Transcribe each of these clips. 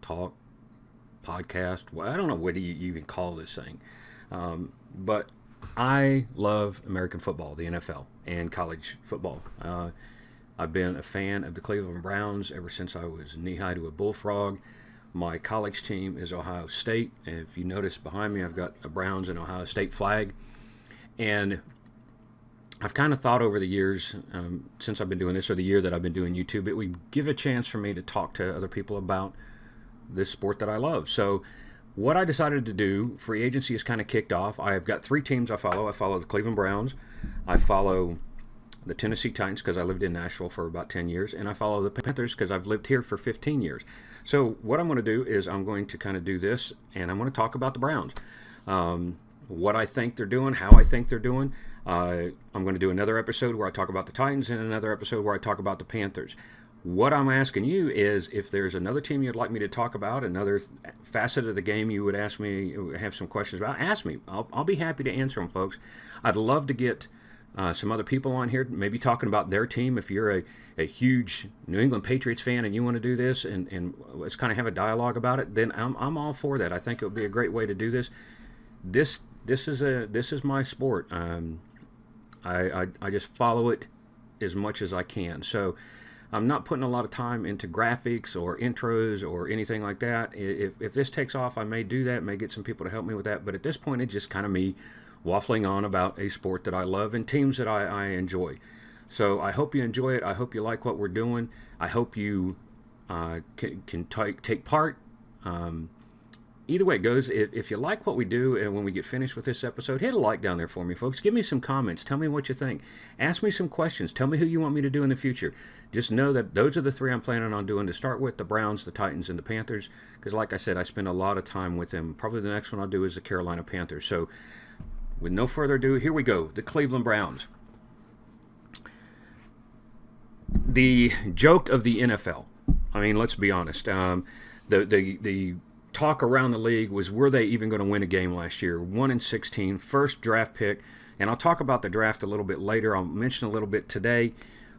talk, podcast. Well, I don't know what do you even call this thing. But I love American football, the NFL, and college football. I've been a fan of the Cleveland Browns ever since I was knee-high to a bullfrog. My college team is Ohio State. And if you notice behind me, I've got a Browns and Ohio State flag. And I've kind of thought over the years, since I've been doing this, or the year that I've been doing YouTube, it would give a chance for me to talk to other people about this sport that I love. So what I decided to do, free agency is kind of kicked off. I've got three teams I follow. I follow the Cleveland Browns. I follow the Tennessee Titans because I lived in Nashville for about 10 years. And I follow the Panthers because I've lived here for 15 years. So what I'm going to do is I'm going to kind of do this, and I'm going to talk about the Browns. What I think they're doing, how I think they're doing. I'm going to do another episode where I talk about the Titans and another episode where I talk about the Panthers. What I'm asking you is if there's another team you'd like me to talk about, another facet of the game you would ask me, have some questions about, ask me. I'll be happy to answer them, folks. I'd love to get some other people on here, maybe talking about their team. If you're a huge New England Patriots fan and you want to do this and let's kind of have a dialogue about it, then I'm all for that. I think it would be a great way to do this. This is my sport. I just follow it as much as I can. So I'm not putting a lot of time into graphics or intros or anything like that. If this takes off, I may do that, may get some people to help me with that. But at this point, it's just kind of me waffling on about a sport that I love and teams that I enjoy. So I hope you enjoy it. I hope you like what we're doing. I hope you can take part. Either way it goes, if you like what we do and when we get finished with this episode, hit a like down there for me, folks. Give me some comments. Tell me what you think. Ask me some questions. Tell me who you want me to do in the future. Just know that those are the three I'm planning on doing to start with, the Browns, the Titans, and the Panthers. Because like I said, I spend a lot of time with them. Probably the next one I'll do is the Carolina Panthers. So with no further ado, here we go. The Cleveland Browns. The joke of the NFL. I mean, let's be honest. The talk around the league was, were they even going to win a game last year? 1-16, first draft pick, and I'll talk about the draft a little bit later. I'll mention a little bit today,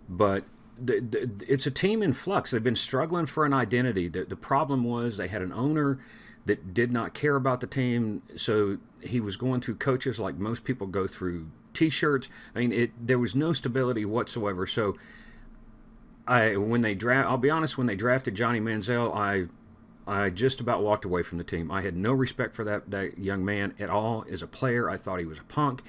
but it's a team in flux. They've been struggling for an identity. The problem was they had an owner that did not care about the team, so he was going through coaches like most people go through T-shirts. I mean, there was no stability whatsoever. So I'll be honest, when they drafted Johnny Manziel, I just about walked away from the team. I had no respect for that young man at all as a player. I thought he was a punk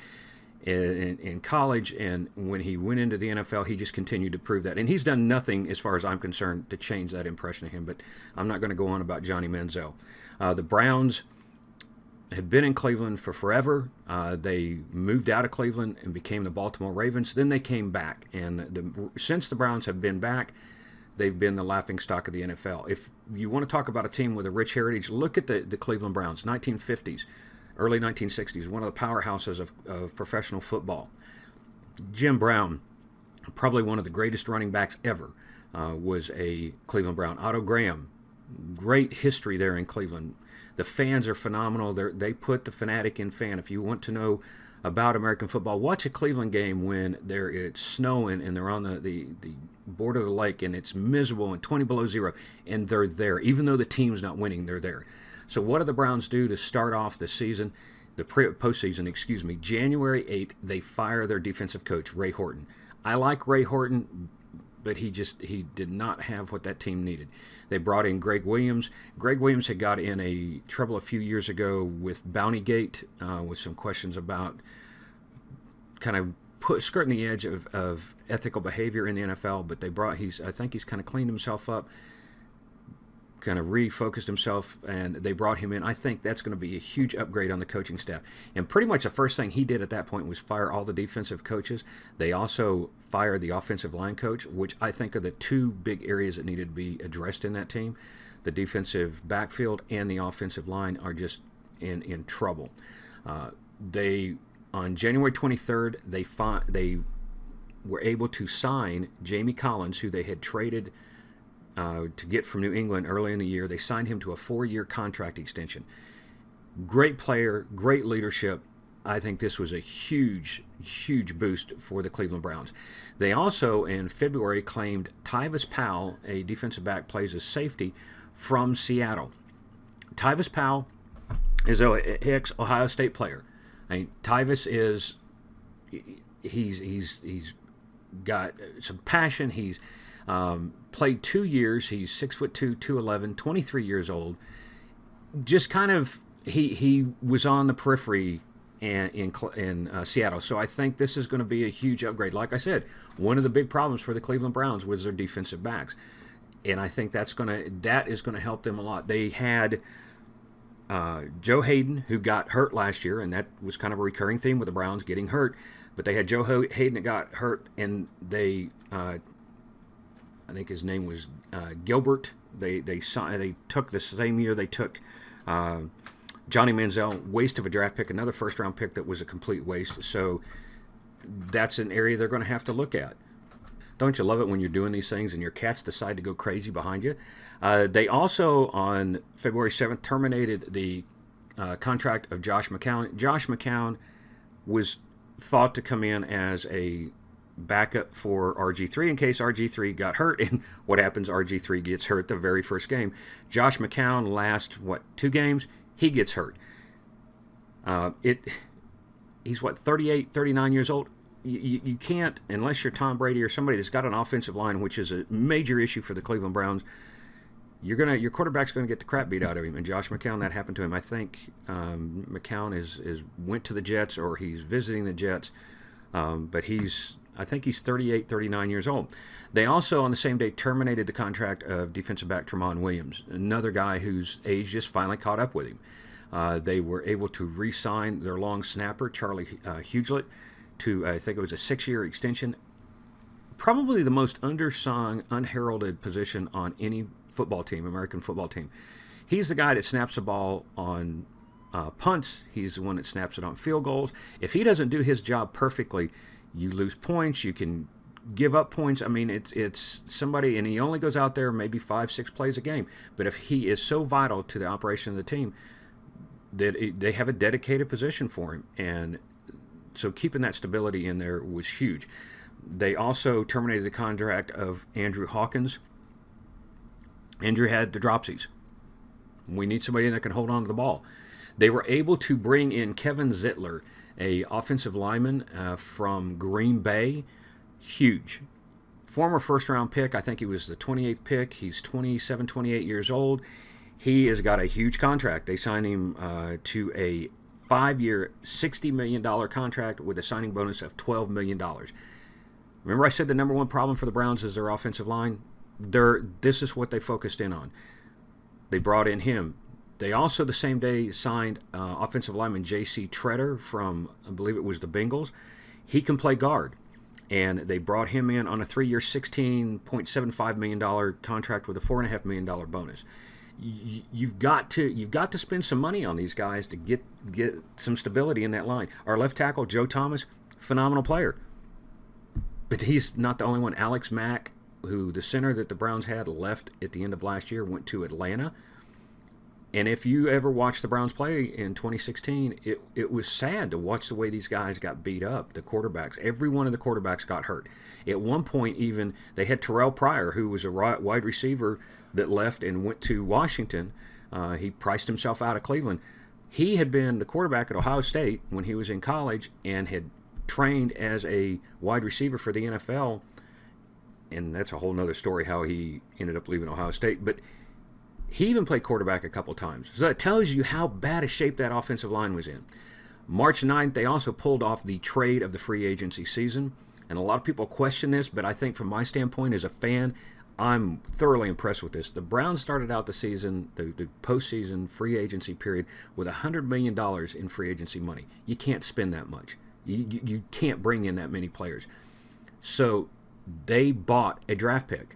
in college, and when he went into the NFL, he just continued to prove that. And he's done nothing, as far as I'm concerned, to change that impression of him. But I'm not going to go on about Johnny Manziel. The Browns had been in Cleveland for forever. They moved out of Cleveland and became the Baltimore Ravens. Then they came back, and since the Browns have been back, they've been the laughingstock of the NFL. If you want to talk about a team with a rich heritage, look at the Cleveland Browns, 1950s, early 1960s, one of the powerhouses of professional football. Jim Brown, probably one of the greatest running backs ever, was a Cleveland Brown. Otto Graham, great history there in Cleveland. The fans are phenomenal. They put the fanatic in fan. If you want to know about American football, watch a Cleveland game when it's snowing and they're on the border of the lake and it's miserable and 20 below zero, and they're there. Even though the team's not winning, they're there. So what do the Browns do to start off the season, the postseason, January 8th, they fire their defensive coach, Ray Horton. I like Ray Horton, but he did not have what that team needed. They brought in Greg Williams. Greg Williams had got in a trouble a few years ago with Bountygate, with some questions about kind of skirting the edge of ethical behavior in the NFL. But I think he's kind of cleaned himself up, kind of refocused himself, and they brought him in. I think that's going to be a huge upgrade on the coaching staff. And pretty much the first thing he did at that point was fire all the defensive coaches. They also fired the offensive line coach, which I think are the two big areas that needed to be addressed in that team. The defensive backfield and the offensive line are just in trouble. On January 23rd, they were able to sign Jamie Collins, who they had traded to get from New England early in the year. They signed him to a 4-year contract extension. Great player, great leadership. I think this was a huge, huge boost for the Cleveland Browns. They also, in February, claimed Tyvis Powell, a defensive back, plays as safety from Seattle. Tyvis Powell is an ex-Ohio State player. I mean, Tyvis is he's got some passion. He's played 2 years. He's 6'2", 211, 23 years old. Just kind of he was on the periphery in Seattle. So I think this is going to be a huge upgrade. Like I said, one of the big problems for the Cleveland Browns was their defensive backs, and I think that is going to help them a lot. They had Joe Hayden, who got hurt last year, and that was kind of a recurring theme with the Browns getting hurt. But they had Joe Hayden that got hurt, and they I think his name was Gilbert. They took the same year they took Johnny Manziel, waste of a draft pick, another first-round pick that was a complete waste. So that's an area they're going to have to look at. Don't you love it when you're doing these things and your cats decide to go crazy behind you? They also, on February 7th, terminated the contract of Josh McCown. Josh McCown was thought to come in as a backup for RG3 in case RG3 got hurt. And what happens? RG3 gets hurt the very first game. Josh McCown lasts, 2 games? He gets hurt. He's 38, 39 years old. You can't, unless you're Tom Brady or somebody that's got an offensive line, which is a major issue for the Cleveland Browns. Your quarterback's going to get the crap beat out of him. And Josh McCown, that happened to him. I think McCown is went to the Jets, or he's visiting the Jets. But I think he's 38, 39 years old. They also, on the same day, terminated the contract of defensive back Tramon Williams, another guy whose age just finally caught up with him. They were able to re-sign their long snapper, Charlie Hughlett, to, I think it was a 6-year extension. Probably the most undersung, unheralded position on any football team, American football team. He's the guy that snaps the ball on punts. He's the one that snaps it on field goals. If he doesn't do his job perfectly, you lose points. You can give up points. I mean, it's somebody, and he only goes out there maybe 5-6 plays a game. But if he is so vital to the operation of the team, that they have a dedicated position for him. And so keeping that stability in there was huge. They also terminated the contract of Andrew Hawkins. Andrew had the dropsies. We need somebody that can hold on to the ball. They were able to bring in Kevin Zittler, a offensive lineman from Green Bay. Huge. Former first-round pick. I think he was the 28th pick. He's 27, 28 years old. He has got a huge contract. They signed him to a 5-year, $60 million contract with a signing bonus of $12 million. Remember I said the number one problem for the Browns is their offensive line? This is what they focused in on. They brought in him. They also, the same day, signed offensive lineman J.C. Treader from, I believe it was the Bengals. He can play guard. And they brought him in on a 3-year, $16.75 million contract with a $4.5 million bonus. You've got to spend some money on these guys to get some stability in that line. Our left tackle, Joe Thomas, phenomenal player. But he's not the only one. Alex Mack, who the center that the Browns had, left at the end of last year, went to Atlanta. And if you ever watched the Browns play in 2016, it was sad to watch the way these guys got beat up, the quarterbacks. Every one of the quarterbacks got hurt. At one point, even, they had Terrell Pryor, who was a wide receiver that left and went to Washington. He priced himself out of Cleveland. He had been the quarterback at Ohio State when he was in college and had trained as a wide receiver for the NFL. And that's a whole nother story how he ended up leaving Ohio State. But he even played quarterback a couple times. So that tells you how bad a shape that offensive line was in. March 9th, they also pulled off the trade of the free agency season. And a lot of people question this, but I think from my standpoint as a fan, I'm thoroughly impressed with this. The Browns started out the season, the postseason free agency period, with $100 million in free agency money. You can't spend that much. You can't bring in that many players. So they bought a draft pick.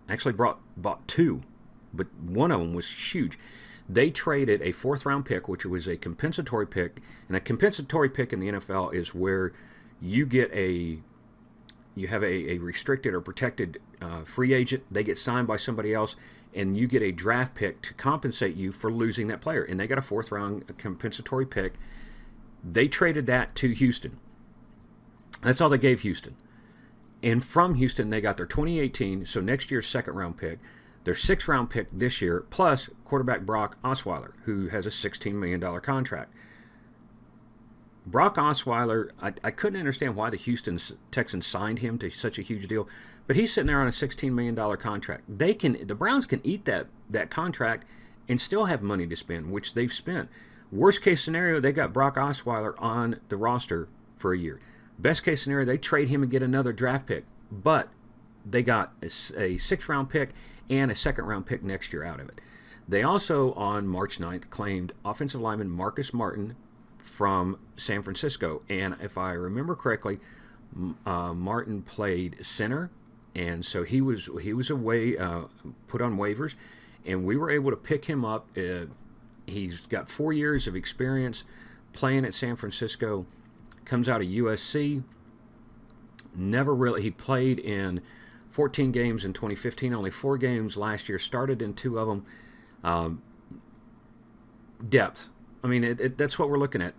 Actually bought 2. But one of them was huge. They traded a 4th-round pick, which was a compensatory pick. And a compensatory pick in the NFL is where you have a restricted or protected free agent. They get signed by somebody else, and you get a draft pick to compensate you for losing that player. And they got a 4th-round compensatory pick. They traded that to Houston. That's all they gave Houston. And from Houston, they got their 2018, so next year's 2nd-round pick, Their 6th-round pick this year, plus quarterback Brock Osweiler, who has a $16 million contract. Brock Osweiler, I couldn't understand why the Houston Texans signed him to such a huge deal, but he's sitting there on a $16 million contract. The Browns can eat that contract and still have money to spend, which they've spent. Worst case scenario, they got Brock Osweiler on the roster for a year. Best case scenario, they trade him and get another draft pick, but they got a 6th-round pick and a 2nd-round pick next year out of it. They also, on March 9th, claimed offensive lineman Marcus Martin from San Francisco. And if I remember correctly, Martin played center, and so he was away, put on waivers, and we were able to pick him up. He's got 4 years of experience playing at San Francisco, comes out of USC. He played in 14 games in 2015, only 4 games last year, started in 2 of them. Depth. I mean, that's what we're looking at.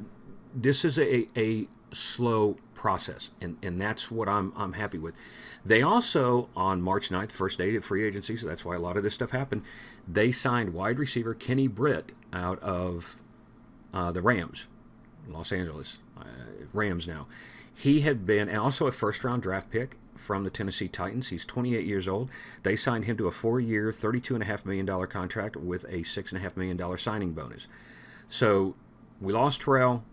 This is a slow process, and that's what I'm happy with. They also, on March 9th, first day of free agency, so that's why a lot of this stuff happened, they signed wide receiver Kenny Britt out of the Rams, Los Angeles Rams now. He had been also a first-round draft pick from the Tennessee Titans. He's 28 years old. They signed him to a 4-year, $32.5 million contract with a $6.5 million signing bonus. So we lost Terrell,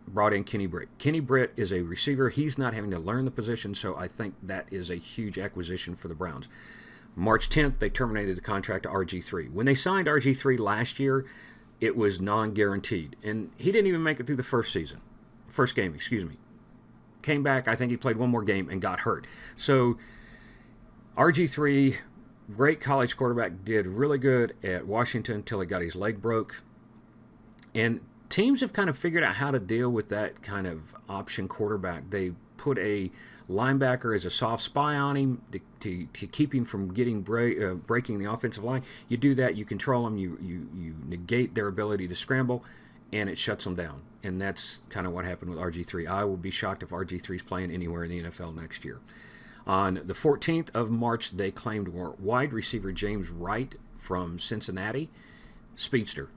brought in Kenny Britt. Kenny Britt is a receiver. He's not having to learn the position, so I think that is a huge acquisition for the Browns. March 10th, they terminated the contract to RG3. When they signed RG3 last year, it was non-guaranteed, and he didn't even make it through the first game. Came back, I think he played one more game and got hurt. So RG3, great college quarterback, did really good at Washington until he got his leg broke. And teams have kind of figured out how to deal with that kind of option quarterback. They put a linebacker as a soft spy on him to keep him from getting breaking the offensive line. You do that, you control them, you negate their ability to scramble, and it shuts them down. And that's kind of what happened with RG3. I will be shocked if RG3 is playing anywhere in the NFL next year. On the 14th of March, they claimed wide receiver James Wright from Cincinnati, speedster.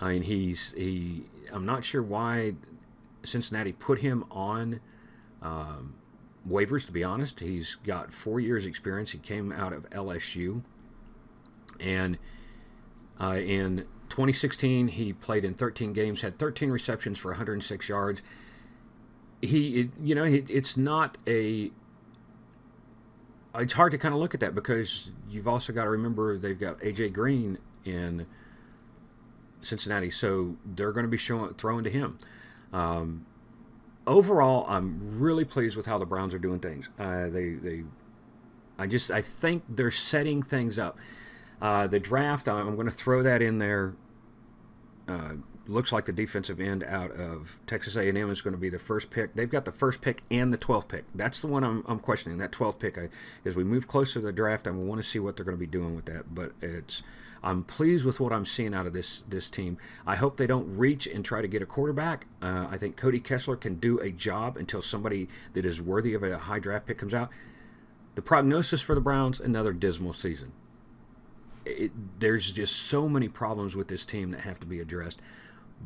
I mean, I'm not sure why Cincinnati put him on waivers, to be honest. He's got 4 years experience. He came out of LSU. And in 2016, he played in 13 games, had 13 receptions for 106 yards. It's not a... It's hard to kind of look at that because you've also got to remember they've got A.J. Green in Cincinnati, so they're going to be throwing to him. Overall, I'm really pleased with how the Browns are doing things. I think they're setting things up. The draft, I'm going to throw that in there. Looks like the defensive end out of Texas A&M is going to be the first pick. They've got the first pick and the 12th pick. That's the one I'm questioning, that 12th pick. As we move closer to the draft, I want to see what they're going to be doing with that. But I'm pleased with what I'm seeing out of this team. I hope they don't reach and try to get a quarterback. I think Cody Kessler can do a job until somebody that is worthy of a high draft pick comes out. The prognosis for the Browns, another dismal season. There's just so many problems with this team that have to be addressed,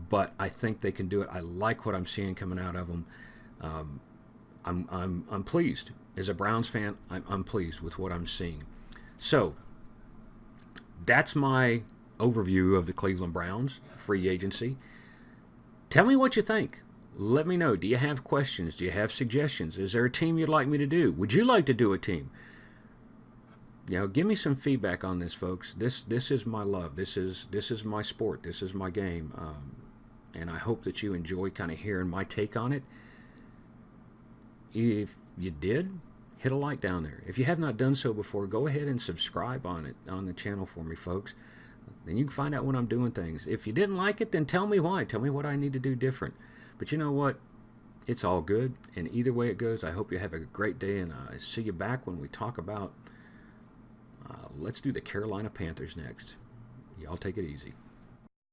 but I think they can do it. I like what I'm seeing coming out of them. I'm pleased as a Browns fan. I'm pleased with what I'm seeing. So that's my overview of the Cleveland Browns free agency. Tell me what you think. Let me know. Do you have questions? Do you have suggestions? Is there a team you'd like me to do? Would you like to do a team? Give me some feedback on this, folks. This is my love. This is my sport. This is my game. And I hope that you enjoy kind of hearing my take on it. If you did, hit a like down there. If you have not done so before, go ahead and subscribe on the channel for me, folks. Then you can find out when I'm doing things. If you didn't like it, then tell me why. Tell me what I need to do different. But you know what? It's all good. And either way it goes, I hope you have a great day. And I see you back when we talk about... let's do the Carolina Panthers next. Y'all take it easy.